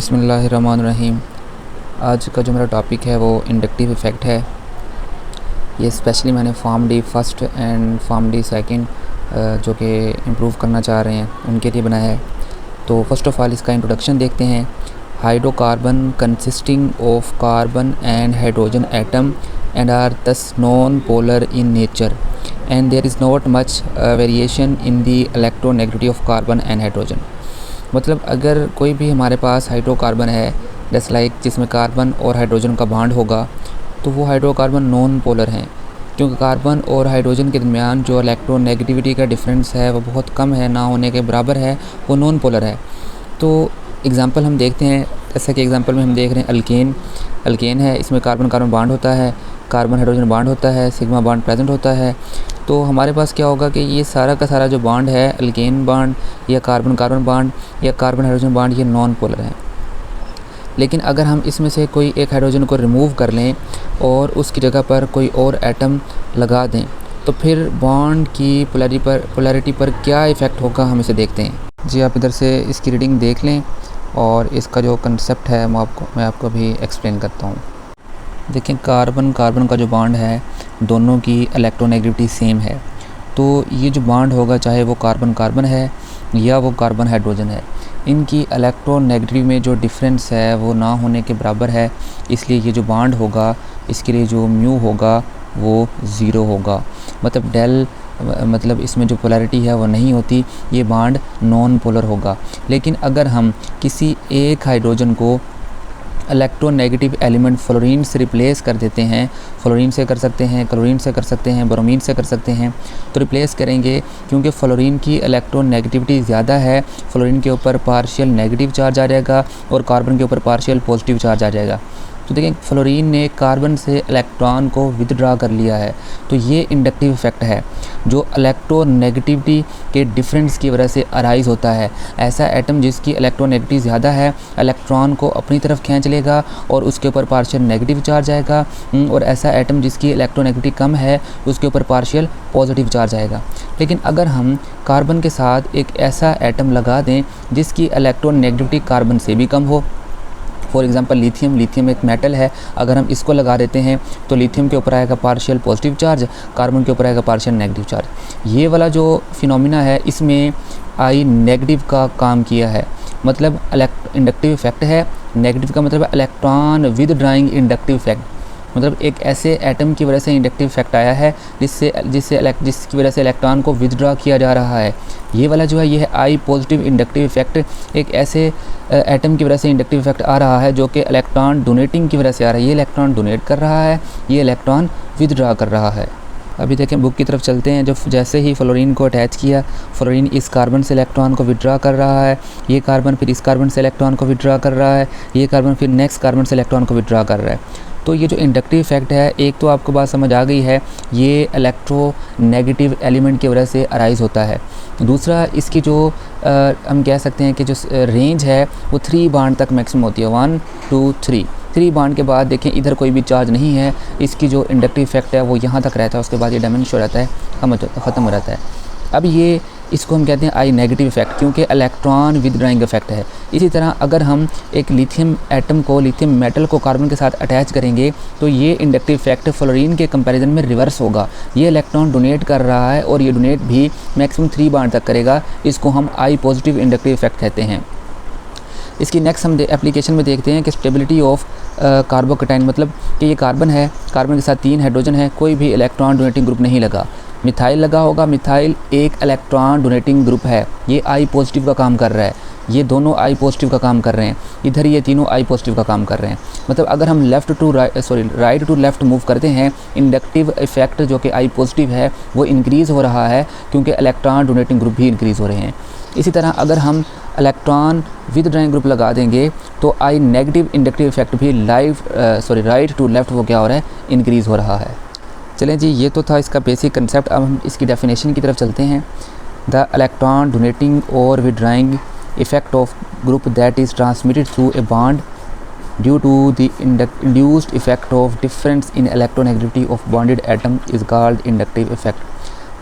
बिस्मिल्लाहिर्रहमानिर्रहीम। आज का जो मेरा टॉपिक है वो इंडक्टिव इफ़ेक्ट है। ये स्पेशली मैंने form D first and form D second जो कि इम्प्रूव करना चाह रहे हैं उनके लिए बनाया है। तो फर्स्ट ऑफ़ ऑल इसका इंट्रोडक्शन देखते हैं। Hydrocarbon consisting of carbon and hydrogen atom and are thus non polar in nature and there is not much variation in the electronegativity of carbon and hydrogen. मतलब अगर कोई भी हमारे पास hydrocarbon है जैसे लाइक जिसमें कार्बन और हाइड्रोजन का बॉन्ड होगा तो वो हाइड्रोकार्बन नॉन पोलर हैं, क्योंकि कार्बन और हाइड्रोजन के दरमियान जो इलेक्ट्रोनेगेटिविटी का डिफरेंस है वो बहुत कम है, ना होने के बराबर है, वो नॉन पोलर है। तो एग्ज़ाम्पल हम देखते हैं, जैसे कि एग्ज़ाम्पल में हम देख रहे हैं अल्केन है, इसमें कार्बन कार्बन बॉन्ड होता है, कार्बन हाइड्रोजन बॉन्ड होता है, सिग्मा बॉन्ड प्रेजेंट होता है। तो हमारे पास क्या होगा कि ये सारा का सारा जो बॉन्ड है अल्केन बॉन्ड या कार्बन कार्बन बॉन्ड या कार्बन हाइड्रोजन बॉन्ड ये नॉन पोलर है। लेकिन अगर हम इसमें से कोई एक हाइड्रोजन को रिमूव कर लें और उसकी जगह पर कोई और एटम लगा दें तो फिर बॉन्ड की पोलैरिटी पर क्या इफ़ेक्ट होगा, हम इसे देखते हैं। जी आप इधर से इसकी रीडिंग देख लें और इसका जो कंसेप्ट है मैं आपको अभी एक्सप्लेन करता हूँ। देखें, कार्बन कार्बन का जो बॉन्ड है दोनों की इलेक्ट्रोनेगेटिविटी सेम है। तो ये जो बॉन्ड होगा चाहे वो कार्बन कार्बन है या वो कार्बन हाइड्रोजन है, इनकी इलेक्ट्रोनेगेटिविटी में जो डिफरेंस है वो ना होने के बराबर है। इसलिए ये जो बॉन्ड होगा इसके लिए जो म्यू होगा वो ज़ीरो होगा। मतलब इसमें जो पोलैरिटी है वो नहीं होती, ये बॉन्ड नॉन पोलर होगा। लेकिन अगर हम किसी एक हाइड्रोजन को इलेक्ट्रोनेगेटिव एलिमेंट फ्लोरीन से रिप्लेस कर देते हैं, फ्लोरीन से कर सकते हैं, क्लोरीन से कर सकते हैं, ब्रोमीन से कर सकते हैं, तो रिप्लेस करेंगे क्योंकि फ्लोरीन की इलेक्ट्रोनेगेटिविटी ज़्यादा है। फ्लोरीन के ऊपर पार्शियल नेगेटिव चार्ज आ जाएगा और कार्बन के ऊपर पार्शियल पॉजिटिव चार्ज आ जाएगा। तो देखें, फ्लोरीन ने कार्बन से इलेक्ट्रॉन को विदड्रा कर लिया है। तो ये इंडक्टिव इफ़ेक्ट है जो इलेक्ट्रोनेगेटिविटी के डिफरेंस की वजह से अराइज़ होता है। ऐसा एटम जिसकी इलेक्ट्रोनेगेटिविटी ज़्यादा है इलेक्ट्रॉन को अपनी तरफ खींच लेगा और उसके ऊपर पार्शियल नेगेटिव चार्ज आएगा, और ऐसा एटम जिसकी इलेक्ट्रोनेगेटिविटी कम है उसके ऊपर पार्शियल पॉजिटिव चार्ज आएगा। लेकिन अगर हम कार्बन के साथ एक ऐसा एटम लगा दें जिसकी इलेक्ट्रोनेगेटिविटी कार्बन से भी कम हो, फॉर एग्ज़ाम्पल लिथियम एक मेटल है, अगर हम इसको लगा देते हैं तो लिथियम के ऊपर आएगा पार्शियल पॉजिटिव चार्ज, कार्बन के ऊपर आएगा पार्शियल नेगेटिव चार्ज। ये वाला जो फिनोमिना है इसमें आई नेगेटिव का काम किया है, मतलब इंडक्टिव इफ़ेक्ट है। नेगेटिव का मतलब electron with drawing inductive effect, मतलब एक ऐसे एटम की वजह से इंडक्टिव इफेक्ट आया है जिसकी वजह से इलेक्ट्रॉन को विदड्रॉ किया जा रहा है। ये वाला जो है ये है आई पॉजिटिव इंडक्टिव इफेक्ट। एक ऐसे एटम की वजह से इंडक्टिव इफेक्ट आ रहा है जो कि इलेक्ट्रॉन डोनेटिंग की वजह से आ रहा है। ये इलेक्ट्रॉन डोनेट कर रहा है, ये इलेक्ट्रॉन विदड्रॉ कर रहा है। अभी देखें, बुक की तरफ चलते हैं। जो जैसे ही फ्लोरीन को अटैच किया, फ्लोरीन इस कार्बन से इलेक्ट्रॉन को विदड्रॉ कर रहा है, ये कार्बन फिर इस कार्बन से इलेक्ट्रॉन को विदड्रॉ कर रहा है, ये कार्बन फिर नेक्स्ट कार्बन से इलेक्ट्रॉन को विदड्रॉ कर रहा है। तो ये जो इंडक्टिव इफेक्ट है, एक तो आपको बात समझ आ गई है, ये इलेक्ट्रोनेगेटिव एलिमेंट की वजह से अराइज़ होता है। दूसरा, इसकी जो हम कह सकते हैं कि जो रेंज है वो 3 बॉन्ड तक मैक्सिमम होती है, 1 2 3 बॉन्ड के बाद देखें इधर कोई भी चार्ज नहीं है, इसकी जो इंडक्टिव इफेक्ट है वो यहाँ तक रहता है, उसके बाद ये डिमिनिश हो जाता है, ख़त्म हो जाता है। अब ये इसको हम कहते हैं आई नेगेटिव इफेक्ट, क्योंकि इलेक्ट्रॉन विदड्राइंग इफेक्ट है। इसी तरह अगर हम एक लिथियम एटम को, लिथियम मेटल को कार्बन के साथ अटैच करेंगे तो ये इंडक्टिव इफेक्ट फ्लोरीन के कंपैरिजन में रिवर्स होगा। ये इलेक्ट्रॉन डोनेट कर रहा है और ये डोनेट भी मैक्सिमम 3 बॉन्ड तक करेगा। इसको हम आई पॉजिटिव इंडक्टिव इफेक्ट कहते हैं। इसकी नेक्स्ट हम एप्लीकेशन में देखते हैं कि स्टेबिलिटी ऑफ कार्बोकैटायन, मतलब कि ये कार्बन है, कार्बन के साथ 3 हाइड्रोजन है, कोई भी इलेक्ट्रॉन डोनेटिंग ग्रुप नहीं लगा। मिथाइल लगा होगा, मिथाइल एक इलेक्ट्रॉन डोनेटिंग ग्रुप है, ये आई पॉजिटिव का काम कर रहा है। ये दोनों आई पॉजिटिव का काम कर रहे हैं, इधर ये तीनों आई पॉजिटिव का काम कर रहे हैं। मतलब अगर हम राइट टू लेफ़्ट मूव करते हैं, इंडक्टिव इफेक्ट जो कि आई पॉजिटिव है वो इंक्रीज़ हो रहा है क्योंकि इलेक्ट्रॉन डोनेटिंग ग्रुप भी इंक्रीज़ हो रहे हैं। इसी तरह अगर हम इलेक्ट्रॉन विद ड्राइंग ग्रुप लगा देंगे तो आई नेगेटिव इंडक्टिव इफेक्ट भी राइट टू लेफ़्ट वो क्या हो रहा है, इंक्रीज़ हो रहा है। चलें जी, ये तो था इसका बेसिक कंसेप्ट। अब हम इसकी डेफिनेशन की तरफ चलते हैं। द इलेक्ट्रॉन डोनेटिंग और withdrawing effect of group that is transmitted through a bond due to the induced effect of difference in electronegativity of bonded atom is called inductive effect.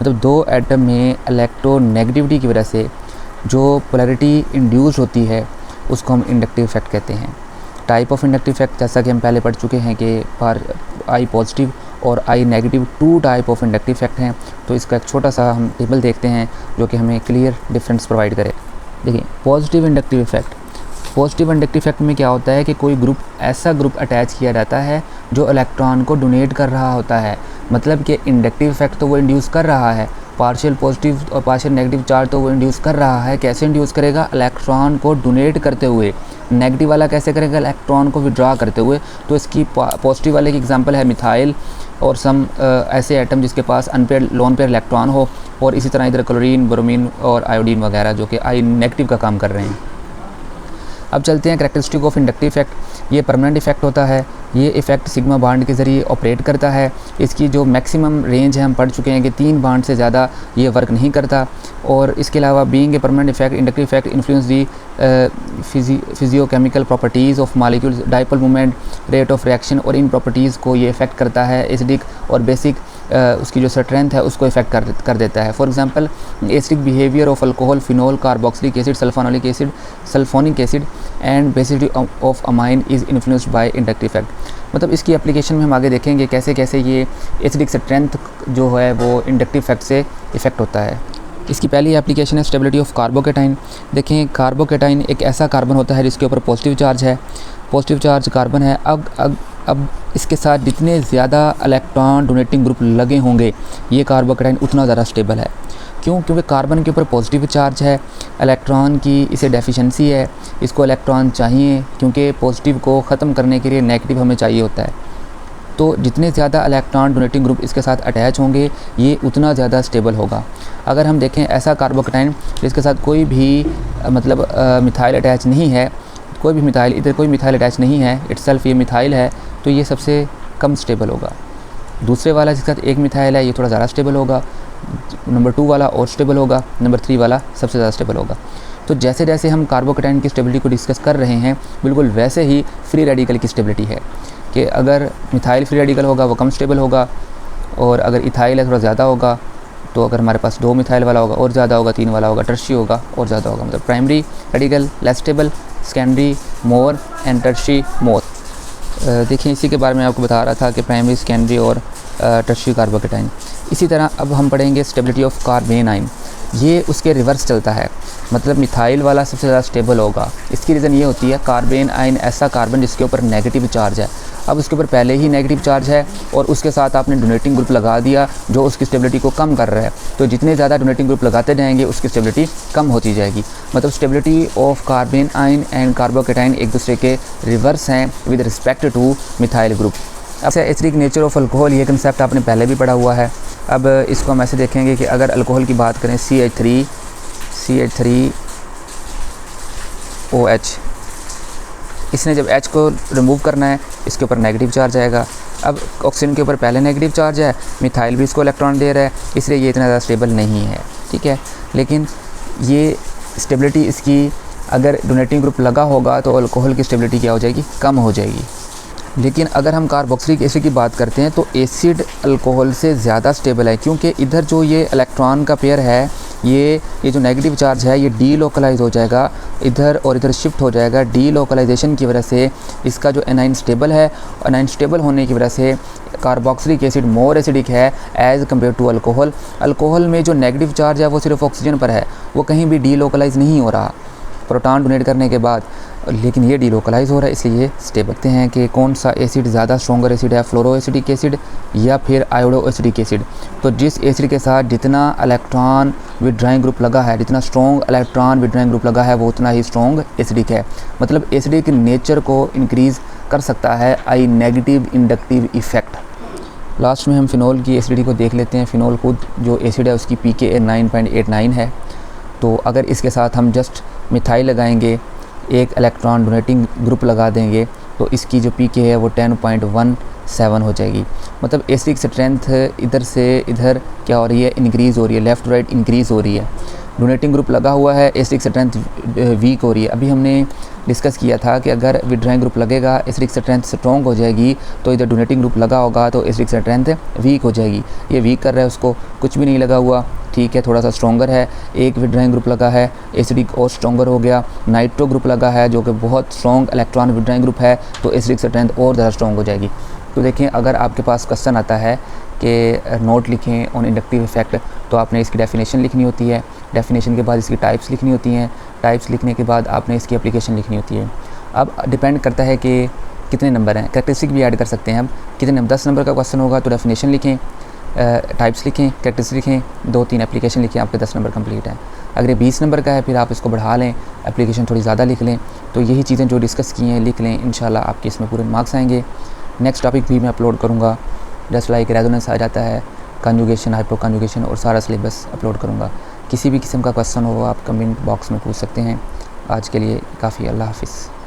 मतलब दो एटम में electronegativity की वजह से जो polarity induce होती है उसको हम इंडक्टिव इफेक्ट कहते हैं। टाइप ऑफ इंडक्टिव इफेक्ट जैसा कि हम पहले पढ़ चुके हैं कि आई पॉजिटिव और I negative 2 type of inductive effect हैं। तो इसका एक छोटा सा हम टेबल देखते हैं जो कि हमें क्लियर डिफरेंस प्रोवाइड करे। देखिए positive inductive effect, positive inductive effect में क्या होता है कि कोई ग्रुप, ऐसा ग्रुप अटैच किया जाता है जो इलेक्ट्रॉन को डोनेट कर रहा होता है। मतलब कि इंडक्टिव इफेक्ट तो वो इंड्यूस कर रहा है, पार्शियल पॉजिटिव और पार्शियल नेगेटिव चार्ज तो वो इंड्यूस कर रहा है। कैसे इंड्यूस करेगा? इलेक्ट्रॉन को डोनेट करते हुए। नेगेटिव वाला कैसे करेगा? इलेक्ट्रॉन को विड्रॉ करते हुए। तो इसकी पॉजिटिव वाले की एग्जांपल है मिथाइल और सम ऐसे एटम जिसके पास अनपेयर लोन पेयर इलेक्ट्रॉन हो, और इसी तरह इधर क्लोरीन, ब्रोमीन और आयोडीन वगैरह जो कि आई नेगेटिव का काम कर रहे हैं। अब चलते हैं करैक्टरिस्टिक ऑफ इंडक्टिव इफेक्ट। ये परमानेंट इफेक्ट होता है। ये इफ़ेक्ट सिग्मा बांड के ज़रिए ऑपरेट करता है। इसकी जो मैक्सिमम रेंज है हम पढ़ चुके हैं कि 3 बांड से ज़्यादा ये वर्क नहीं करता। और इसके अलावा being a permanent effect, inductive effect influence the physicochemical properties of molecules, dipole moment, rate of reaction, और इन प्रॉपर्टीज़ को ये इफ़ेक्ट करता है। एसिडिक और बेसिक उसकी जो स्ट्रेंथ है उसको इफ़ेक्ट कर देता है। For example acidic behaviour of alcohol, phenol, carboxylic acid, sulphonic acid and basicity of amine is influenced by inductive effect. मतलब इसकी एप्लीकेशन में हम आगे देखेंगे कैसे कैसे ये एसिडिक स्ट्रेंथ जो है वो इंडक्टिव इफेक्ट से इफ़ेक्ट होता है। इसकी पहली एप्लीकेशन है स्टेबिलिटी ऑफ कार्बोकेटाइन। देखें कार्बोकेटाइन एक ऐसा कार्बन होता है जिसके ऊपर पॉजिटिव चार्ज है, पॉजिटिव चार्ज कार्बन है। अब इसके साथ जितने ज़्यादा इलेक्ट्रॉन डोनेटिंग ग्रुप लगे होंगे ये कार्बोकेटाइन उतना ज़्यादा स्टेबल है। क्यों? क्योंकि कार्बन के ऊपर पॉजिटिव चार्ज है, इलेक्ट्रॉन की इसे डेफिशिएंसी है, इसको इलेक्ट्रॉन चाहिए क्योंकि पॉजिटिव को ख़त्म करने के लिए नेगेटिव हमें चाहिए होता है। तो जितने ज़्यादा इलेक्ट्रॉन डोनेटिंग ग्रुप इसके साथ अटैच होंगे ये उतना ज़्यादा स्टेबल होगा। अगर हम देखें ऐसा कार्बोकेटाइन जिसके साथ कोई भी मतलब मिथाइल अटैच नहीं है, कोई भी मिथाइल, इधर कोई मिथाइल अटैच नहीं है, इटसेल्फ ये मिथाइल है, तो ये सबसे कम स्टेबल होगा। दूसरे वाला जिसके साथ एक मिथाइल है ये थोड़ा ज़्यादा स्टेबल होगा, नंबर 2 वाला और स्टेबल होगा, नंबर 3 वाला सबसे ज़्यादा स्टेबल होगा। तो जैसे जैसे हम कार्बोकेटाइन की स्टेबिलिटी को डिस्कस कर रहे हैं बिल्कुल वैसे ही फ्री रेडिकल की स्टेबिलिटी है कि अगर मिथाइल फ्री रेडिकल होगा वो कम स्टेबल होगा, और अगर इथाइल है थोड़ा ज़्यादा होगा। तो अगर हमारे पास 2 मिथाइल वाला होगा और ज़्यादा होगा, 3 वाला होगा, टर्शी होगा और ज़्यादा होगा। मतलब primary radical less stable, secondary more and tertiary more. देखिए इसी के बारे में आपको बता रहा था कि प्राइमरी, सेकेंडरी और टर्शी कार्बोकेटाइन। इसी तरह अब हम पढ़ेंगे स्टेबिलिटी ऑफ कार्बेन आइन। ये उसके रिवर्स चलता है, मतलब मिथाइल वाला सबसे ज़्यादा स्टेबल होगा। इसकी रीज़न ये होती है कार्बेन आइन ऐसा कार्बन जिसके ऊपर नेगेटिव चार्ज है। अब उसके ऊपर पहले ही नेगेटिव चार्ज है और उसके साथ आपने डोनेटिंग ग्रुप लगा दिया जो उसकी स्टेबिलिटी को कम कर रहा है। तो जितने ज़्यादा डोनेटिंग ग्रुप लगाते जाएंगे उसकी स्टेबिलिटी कम होती जाएगी। मतलब स्टेबिलिटी ऑफ कार्बेन आइन एंड कार्बोकेटाइन एक दूसरे के रिवर्स हैं with respect two methyl group. अब एसिडिक नेचर ऑफ अल्कोहल, ये कंसेप्ट आपने पहले भी पढ़ा हुआ है। अब इसको हम ऐसे देखेंगे कि अगर अल्कोहल की बात करें CH3OH, इसने जब H को रिमूव करना है इसके ऊपर नेगेटिव चार्ज आएगा। अब ऑक्सीजन के ऊपर पहले नेगेटिव चार्ज है, मिथाइल भी इसको इलेक्ट्रॉन दे रहा है, इसलिए ये इतना ज़्यादा स्टेबल नहीं है, ठीक है। लेकिन ये स्टेबिलिटी इसकी अगर डोनेटिंग ग्रुप लगा होगा तो अल्कोहल की स्टेबिलिटी क्या हो जाएगी? कम हो जाएगी। लेकिन अगर हम कार्बोक्सिलिक एसिड की बात करते हैं तो एसिड अल्कोहल से ज़्यादा स्टेबल है, क्योंकि इधर जो ये इलेक्ट्रॉन का पेयर है ये जो नेगेटिव चार्ज है ये डीलोकलाइज हो जाएगा इधर और इधर शिफ्ट हो जाएगा। डीलोकलाइजेशन की वजह से इसका जो एनाइन स्टेबल है, एनाइन स्टेबल होने की वजह से कार्बोक्सिलिक एसिड मोर एसिडिक है as compare to alcohol. Alcohol में जो नेगेटिव चार्ज है वो सिर्फ ऑक्सीजन पर है, वो कहीं भी डीलोकलाइज नहीं हो रहा प्रोटॉन डोनेट करने के बाद, लेकिन ये डीलोकलाइज हो रहा है, इसलिए ये स्टेबल। देखते हैं कि कौन सा एसिड ज़्यादा स्ट्रॉन्गर एसिड है, फ्लोरो एसिडिक एसिड या फिर आयोडो एसिडिक एसिड। तो जिस एसिड के साथ जितना इलेक्ट्रॉन विड्राइंग ग्रुप लगा है, जितना स्ट्रॉन्ग इलेक्ट्रॉन विड्राइंग ग्रुप लगा है वो उतना ही स्ट्रॉन्ग एसिडिक है। मतलब एसिडिक नेचर को इंक्रीज़ कर सकता है आई नेगेटिव इंडक्टिव इफ़ेक्ट। लास्ट में हम फिनोल की एसिडिटी को देख लेते हैं। फिनोल खुद जो एसिड है उसकी pKa 9.89 है। तो अगर इसके साथ हम जस्ट मिथाइल लगाएंगे, एक इलेक्ट्रॉन डोनेटिंग ग्रुप लगा देंगे तो इसकी जो pK है वो 10.17 हो जाएगी। मतलब एसिडिक स्ट्रेंथ इधर से इधर क्या हो रही है? इंक्रीज़ हो रही है, लेफ़्ट राइट इंक्रीज़ हो रही है। डोनेटिंग ग्रुप लगा हुआ है, एसिडिक स्ट्रेंथ वीक हो रही है। अभी हमने डिस्कस किया था कि अगर विड्राइंग ग्रुप लगेगा, एसिडिक स्ट्रेंथ स्ट्रॉन्ग हो जाएगी, तो इधर डोनेटिंग ग्रुप लगा होगा तो एसिडिक स्ट्रेंथ वीक हो जाएगी। ये वीक कर रहा है, उसको कुछ भी नहीं लगा हुआ, ठीक है, थोड़ा सा स्ट्रॉन्गर है। एक विड्राइंग ग्रुप लगा है, एसिडिक और स्ट्रॉन्गर हो गया। नाइट्रो ग्रुप लगा है जो कि बहुत स्ट्रॉन्ग इलेक्ट्रॉन विड्राइंग ग्रुप है, तो एसिडिक स्ट्रेंथ और ज़्यादा स्ट्रॉन्ग हो जाएगी। तो देखें, अगर आपके पास क्वेश्चन आता है कि नोट लिखें ऑन इंडक्टिव इफेक्ट, तो आपने इसकी डेफिनेशन लिखनी होती है। डेफिनेशन के बाद इसकी टाइप्स लिखनी होती हैं। टाइप्स लिखने के बाद आपने इसकी एप्लीकेशन लिखनी होती है। अब डिपेंड करता है कि कितने नंबर हैं, कैरेक्टरिस्टिक भी ऐड कर सकते हैं। अब कितने 10 नंबर का क्वेश्चन होगा तो डेफिनेशन लिखें, टाइप्स लिखें, कैरेक्टरिस्टिक लिखें, 2-3 एप्लीकेशन लिखें, आपके 10 नंबर कंप्लीट है। अगर ये 20 नंबर का है फिर आप इसको बढ़ा लें, एप्लीकेशन थोड़ी ज़्यादा लिख लें। तो यही चीज़ें जो डिस्कस की हैं लिख लें, इंशाल्लाह आपके इसमें पूरे मार्क्स आएंगे। नेक्स्ट टॉपिक भी मैं अपलोड करूँगा, जस्ट लाइक रेजोनेंस आ जाता है, कंजुगेशन, हाइपो कंजुगेशन और सारा सिलेबस अपलोड करूँगा। किसी भी किस्म का क्वेश्चन हो आप कमेंट बॉक्स में पूछ सकते हैं। आज के लिए काफ़ी, अल्लाह हाफ़िज़।